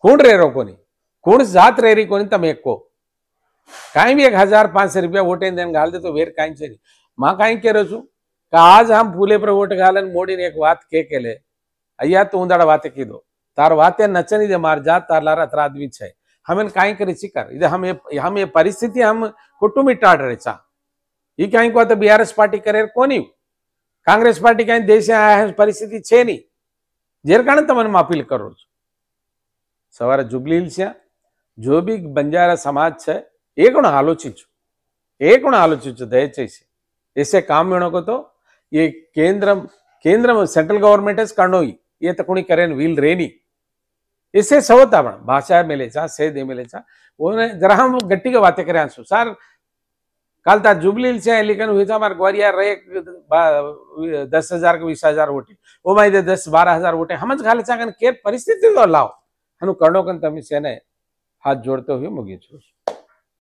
कौन रेरो कोनी कौन जात रेरी कोनी तम एक को कहीं भी 1000-500 रुपया वोटे देन घाल दे तो वेर कहीं से मां कहीं कह रहे छू आज हम फूले पर वोट घालन मोड़ी ने एक बात के ले अय्या तू उंदाड़ा बातें की दो तार बातें नचनी दे मार जात तार लारा अतर आदमी छे हमें कहीं करे चिकर इधर हम ये परिस्थिति हम कुटुंबिटाड़ रहे चा ये कहीं को तो बीआरएस पार्टी करे कोनी कांग्रेस पार्टी कहीं देश आया है परिस्थिति छे नहीं जेर कारण तमने अपील करो सवारे जुबली हिल्स जो भी बंजारा समाज है एक आलोचिंचु दयचेसी ऐसे काम को तो ये केंद्र में सेंट्रल गवर्नमेंट करनो ये तो कोई करे वील रेनी इससे सवता भाषा मिले चा सेद मिले चा वो जरा हम गट्टी की बातें करें सर कल ता जुबली हिल्स लेकिन हुई था हमारे ग्वालियर रहे 10,000 के 20,000 वोटे वो माई 10-12,000 वोटे हम खाले चाकन के परिस्थिति तो लाओ हनु कर्णो कन तमी से ने हाथ जोड़ते हुए मुगी छू।